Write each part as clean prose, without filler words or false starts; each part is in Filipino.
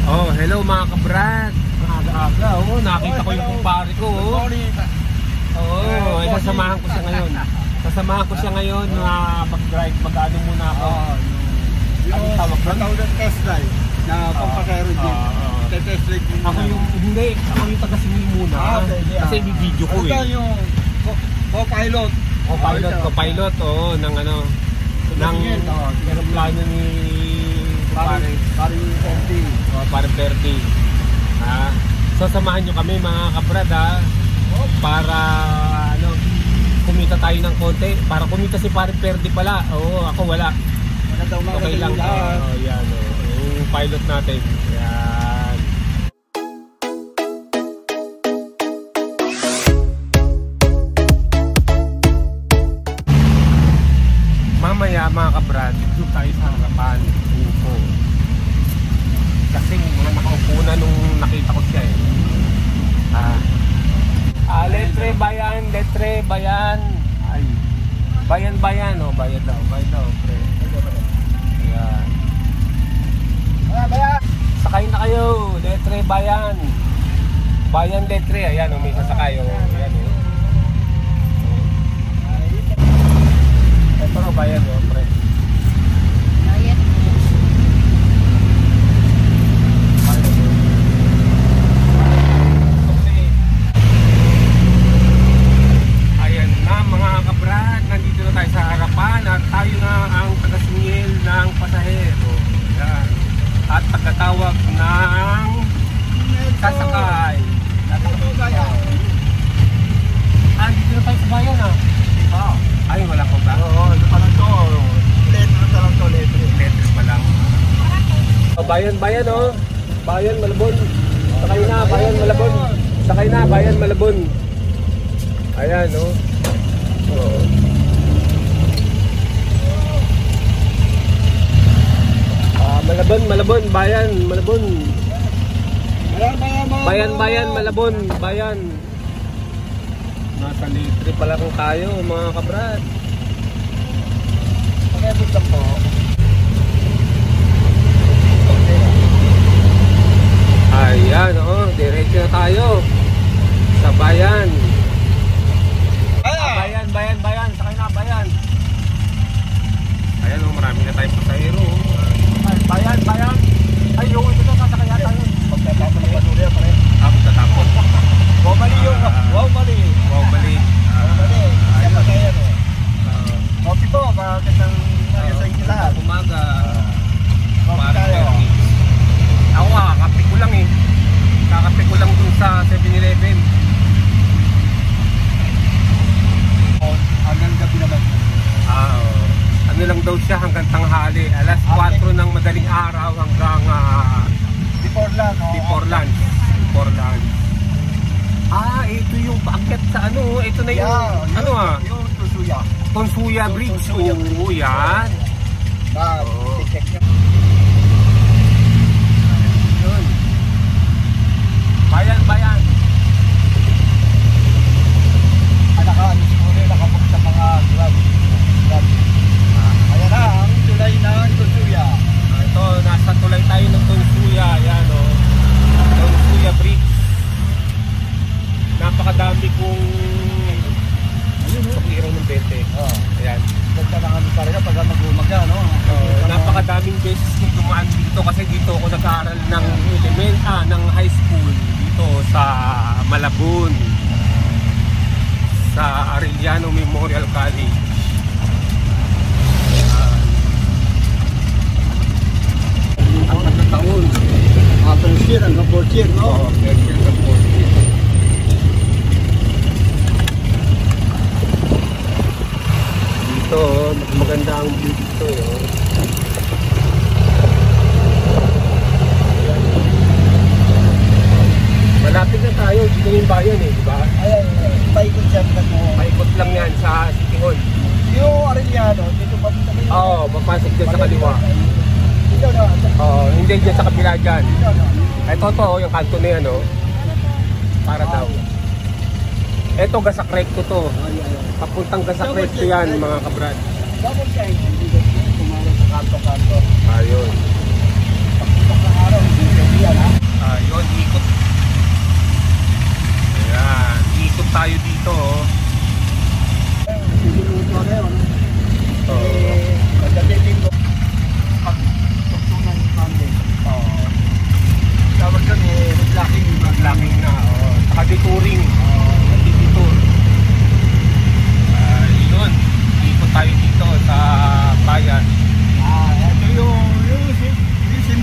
Oh, hello mga kabrad. Aga-aga, oh, nakita ko yung kumpare ko, oh. Oo, ay sasamahan ko siya ngayon. Sasamahan ko siya ngayon na mag-drive, mag-ano muna ako. Yung tawag ng test drive na pampasero din. Test drive din. Ako yung, hindi, ako yung taga-singil muna. Kasi i-video ko eh. Ito yung co-pilot. Co-pilot, oo, ng ano, ng aeroplano ni Parang Perdi. So samahan nyo kami mga kabrad ha, para ano, kumita tayo ng konti. Para kumita si Parang Perdi pala. Oo, ako wala. Okay lang. Yan, yung pilot natin. Yan. Mamaya mga kabrad, dito tayo sa harapan. Kasi mga nakaupo na nung nakita ko siya eh. Letre bayan. Ay. Bayan, oh, bayad daw, pre. Ayan. Sakay na kayo, letre bayan. Bayan letre, ayan, oh, may sasakay, oh. Ayan, oh. Ito, oh, bayan, oh, pre. Tayo na ang taga-singil ng pasahero. Yan. At pagkatawag ng sasakay. Dito na tayo sa bayan Ay, wala ko ba? Oo, parang to. Letter pa lang. Bayan, oh. Bayan, Malabon. Sakay na, Bayan, Malabon. Ayan, oh. Oo. Malabon, bayan, Malabon. Bayan, Malabon, bayan. Nasa litre pala kung tayo, mga kabrad. Pag-ebot lang po. Ayan, oh, diretso na tayo sa bayan. Bayan, sakay na, bayan. Ayan, oh, marami na tayong pasahero. Bayan. Ay, yung ito na sasakay yata yun. Pagtatapon ng basura pare. Pagtatapon. Wow, mali yun. Wow, mali. Yan pa kaya no. Okay po, magandang sa inyo lahat. Umaga. Okay tayo. Ako kakape ko lang eh. Kakape ko lang dun sa 7-Eleven. Hanggang gabi naman. Ano lang daw siya hanggang tanghali. Alas 4 ng madaling araw hanggang before lunch. Ito yung paakyat sa ano. Ito na yung yung Tunsuya. Tunsuya Bridge. Oo, yan. Ticket niya. Yun. Bayan. Nakapag sa mga grab. Ayan na, ang tulay ng Tunsuya. Ito, nasa tulay tayo ng Tunsuya. Ayan, oh. Tunsuya Bridge. Napakadami kong pag-iiraw ng 20. Ayan. Ganda na kami talaga pag mag-umaga, no? Napakadaming beses kong dumaan dito kasi dito ako nag-aaral ng ng high school dito sa Malabon, sa Arellano Memorial College. Ang taon. First year hanggang 4th year, no? First year hanggang 4th year. Dito, maganda ang view dito, Malapit na tayo, dito yung bayan di ba? Ayan, paikot siya mo. Paikot lang yan sa City Hall. Yung Arellano, dito pa dito kayo. Oo, papasok dyan sa kaliwa. Dito na. Hindi dyan sa kabila dyan. Ito yung kanto na yan, para daw. Ito, Gasak Recto to. Papuntang Gasak Recto yan, mga kabrad. Double siya, hindi kumaro sa kanto-kanto. Ayun. Pagputok ng araw, hindi siya yan.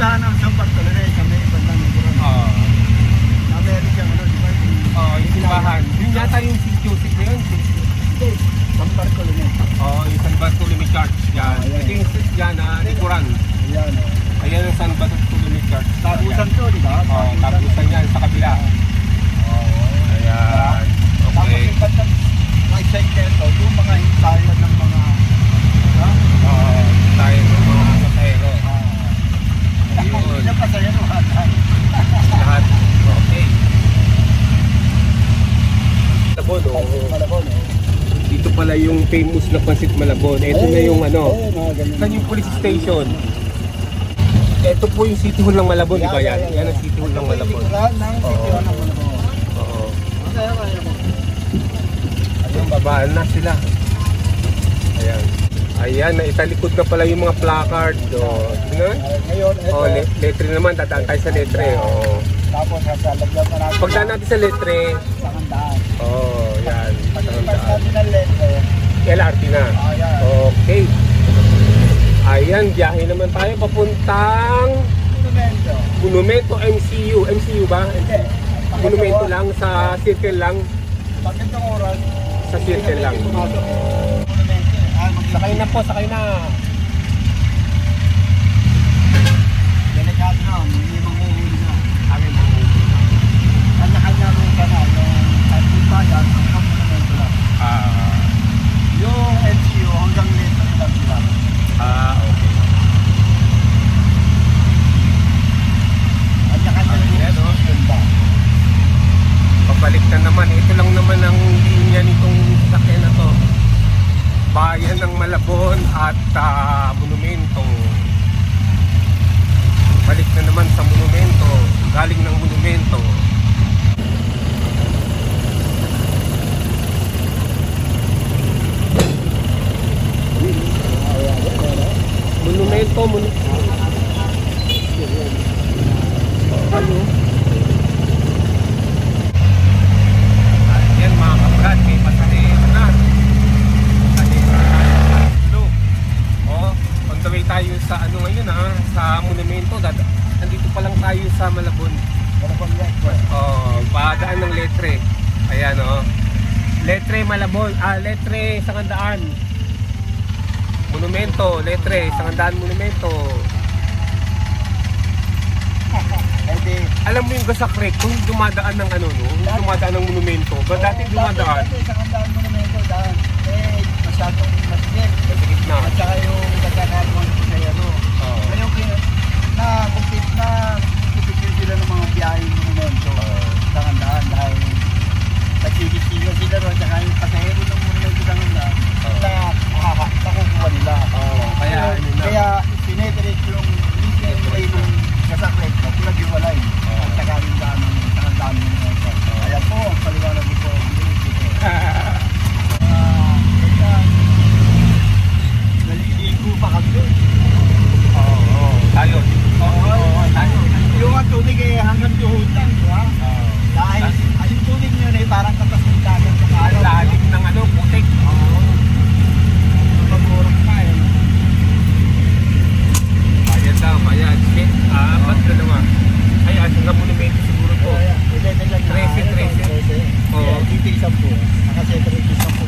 tindahan ng San Bartolome sa may bandang Likuran. Na meron siyang ano, di ba? Yung simbahan. Yun yata yung St. Joseph na yun. Hindi, San Bartolome. Yung San Bartolome Church. Yan. Ayan. Ito yung yan na Likuran. Ayan. Ayan ang San Bartolome Church. Tapusan to, di ba? Tapusan yan sa kabila. Ayan. Tapos Okay. yung bandang right side nito, yung mga hintayan ng mga Tayo ng mga pasahero. Ayun. Ayun. Yung pasahero, Lahat. Okay. Malabon, Malabon, Dito pala yung famous na Pansit Malabon. Ito na yung ano. ganun. Saan yung police station? Ito po yung City Hall ng Malabon, di ba yan? Yan ang City Hall ng Malabon. Oo. Ayun, babaan na sila. Ayan. Ayan, naitalikod na pala yung mga placard. Tingnan. Ngayon, ito. Letre naman. Dadaan tayo sa letre. Tapos sasalagyan pa natin. Pagdaan natin sa letre. Sa handaan. Yan. Pag-ipas natin ang letre. LRT na. Ayan. Okay. Ayan, biyahe naman tayo papuntang Monumento. Monumento MCU. MCU ba? Hindi. Monumento lang, sa circle lang. Pag itong oras, Sa circle lang. pumasok. Monumento. Sakay na po, sakay na. Delikado na, hindi manghuhuli na. Kami mga Kanya-kanya ruta na. Yung Antipayan, hanggang Monumento lang. Yung LCU, hanggang letra lang sila. okay. Kanya-kanya Ayan, yung ganda. Pabalik na naman. Ito lang naman ang linya nitong sakyan na to. Bayan ng Malabon at Monumento. Balik na naman sa Monumento. Galing ng Monumento. Monumento. Ayan mga kabrad, may pasahero na. On the way tayo sa ano ngayon sa Monumento. Nandito pa lang tayo sa Malabon. Padaan ng letre. Ayan Letre Malabon, letre Sangandaan. Monumento, letre Sangandaan Monumento. Alam mo yung Gasak Rec, kung dumadaan ng dumadaan ng Monumento, ba dati dumadaan? Dati sa Kandaan Monumento, masyadong masigit. Masigit na. At saka yung nagkakaroon sa Ngayon, kupit sila ng mga biyaheng Monumento sa Kandaan dahil nagsigisila sila ron. At saka yung pasahero ng Monumento sa Kandaan nakukuha nila. Kaya sinedirect yung way ng Gasak Rec na pinag-iwalay at saka yung daan ng Kandaan Monumento. Kaya po, ang paliwanag ito. Naliligo pa kami doon. Tayo. Yung ang tubig hanggang tuhod lang, di ba? Dahil yung tubig nyo ay parang katas ng dagat sa kalaw. Lalim ng putik. Pag-urok pa Bayad lang, bayad. Ba't ka naman? Ay, hanggang Monumento siguro po. 13. Oo. Dito isang po. Nakasetro dito isang po.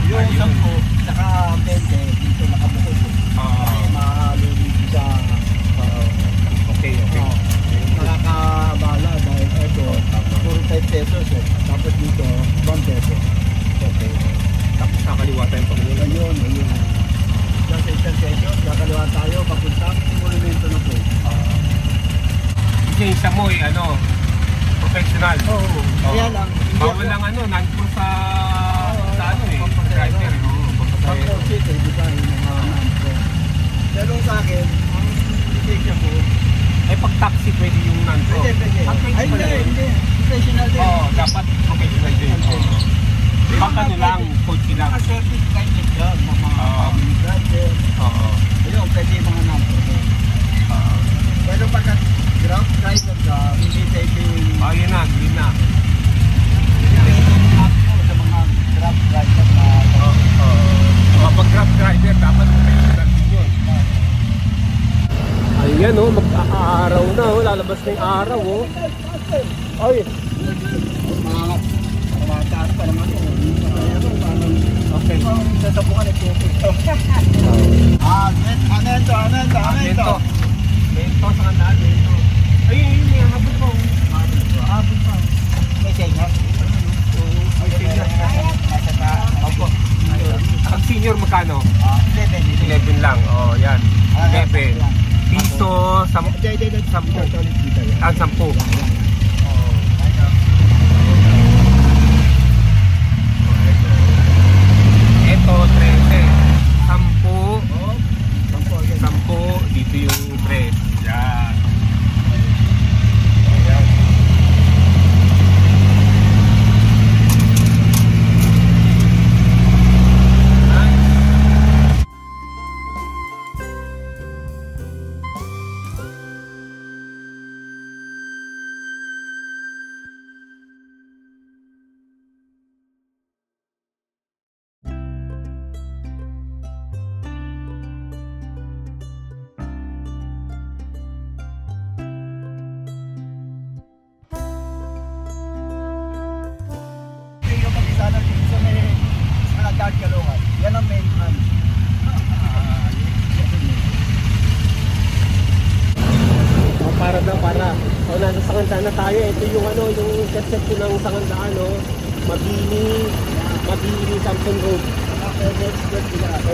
Yung isang po, saka 20, dito nakabukod. Kasi mahalo dito sa... Okay. Nakakabala dahil ito, puro 5 pesos Tapos dito, 1 peso. Okay. Tapos nakaliwa tayo pa muna. Ayun. Diyan sa intersection, kakaliwa tayo, papuntang Monumento na po. Lisensya mo professional. Oo. Kaya lang, Bawal lang nandun sa driver. Pagkakot dito, di ba, yung mga nanto. Pero sa akin, ang lisensya ko, Pag taxi pwede yung nandun. pwede. Ay, hindi. Professional din. Dapat professional din. Pag lang, coach lang. Mga certified yan, mga family driver. Ayun, pwede yung mga nanto. Pero pagka grab driver ka, hindi pwede yung... Yun na, green na. sa mga grab driver na... Kapag grab driver, dapat professional din yun. Ayan oh, mag-aaraw na oh, lalabas na yung araw oh. Ay. Mataas pa naman oh. Okay. Sasabukan ito. Ano ito? Bento sa kandaan, bento. Ayun, may habol pa oh. Habol pa. May senior. May senior. Ang senior magkano? 11 lang, oh yan. 11. Piso, 10. Ang 10. Ito, 13. 10. Dito yung 3. Yan. Ayan. Yan ang main plan. Para. O, nasa Sangandaan na tayo. Ito yung ano, yung concept ko ng Sangandaan, no? Mabini Samson Road. Electric sila. Ito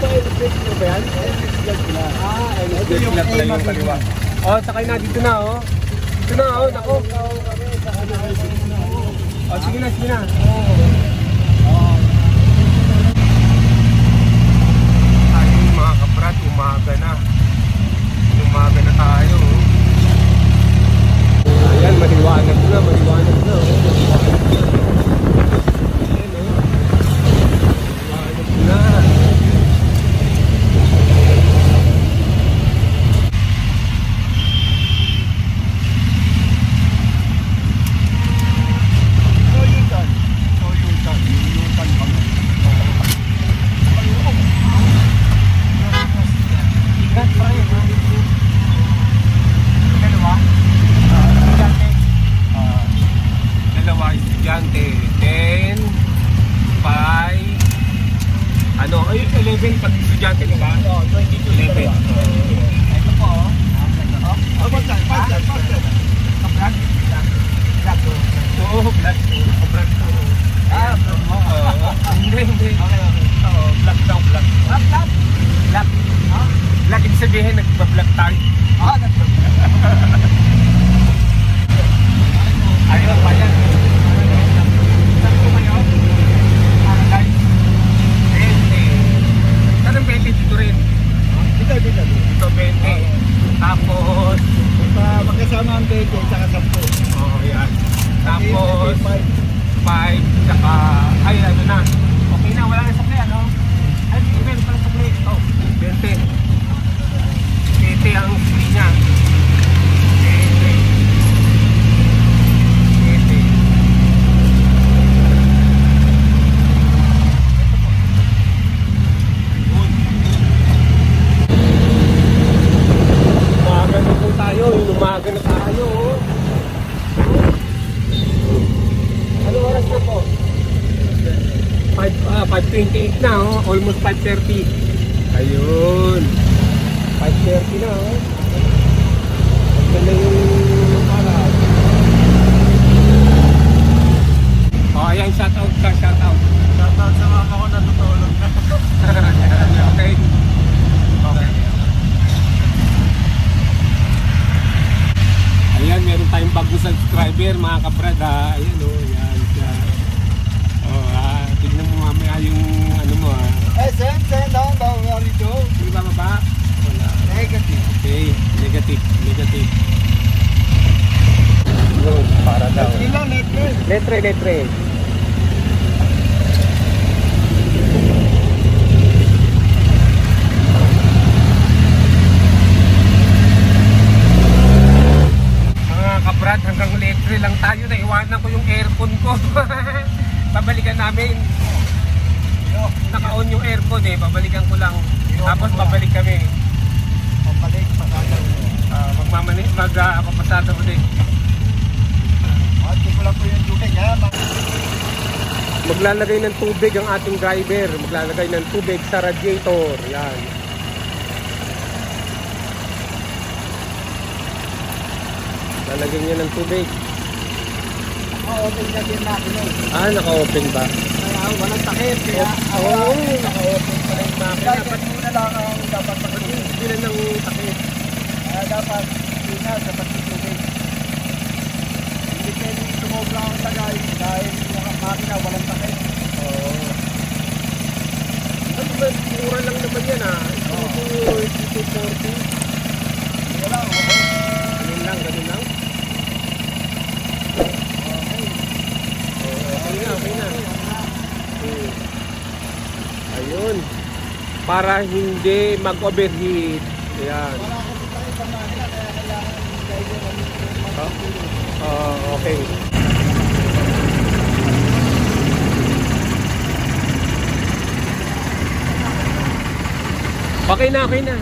electric ba yan? Electric sila. Electric sila pala yung kaliwa. O, sakay na. Dito na, oh. Dito na, oh. Nako. O, sige na. Ayun mga kabrad, umaga na tayo. Ayan, maliwanag na. Maliwanag na. Estudyante, 10, 5, ano, ay 11 pag estudyante, di ba? 22, 11. Ito po, oh. Pasal. Black. Oo, black. Black. Hindi. Oo, black daw, black. Black. Black, ibig sabihin, nagpa-black tayo. Nagpa-black. Ayun pa yan. Saan ko kayo? Guys. 20. Saan ang 20 dito rin? Dito 20. Tapos Magkasama ang 20 saka 10. oh yan. Tapos 5 saka ay ano na. Okay na, wala na supply ano? Ay, meron pang supply ito. 20. 20 ang free niya. 20. Umaga na tayo. Ano oras na po? 5:28 na oh. Almost 5:30. Ayun. 5:30 na oh. Ganda yung oras. Oh, ayan, shout out ka, shout out. Shout out sa mama ko na tutulog na. Okay. Okay. Ayan, meron tayong bagong subscriber mga kabrad ha. Ayan o, yan siya. Tignan mo mamaya yung ano mo ha. Send down the video. Hindi ba baba? Wala. Negative. Okay, negative. Yun, para daw. Ilang letre? Letre. Kabrad, hanggang letre lang tayo. Naiwanan ko yung aircon ko. Pabalikan namin. Naka-on yung aircon eh. Pabalikan ko lang. Tapos babalik kami. Papalit, pasada mo. Magpapasada mo din. Hindi ko lang po yung tubig ha. Maglalagay ng tubig ang ating driver. Maglalagay ng tubig sa radiator. Yan. Lalagyan niya ng tubig. Naka-open na din natin eh. Naka-open ba? Kaya walang takip. Kaya Oo, naka-open pa rin makina. dapat muna lang ang dapat pagkakas. Hindi na nang takip. Kaya dapat ina, dapat yung tubig. Hindi pwedeng sumobra ang tagay dahil yung makina walang takip. Oo. Ano ba? Mura lang naman yan Oo. 240. Wala, okay. Ganun lang, ganun lang. Okay na, okay na. Ayun. Para hindi mag-overheat. Ayan. Wala kasi takip ang makina kaya kailangan yung driver Okay. Okay na, okay na.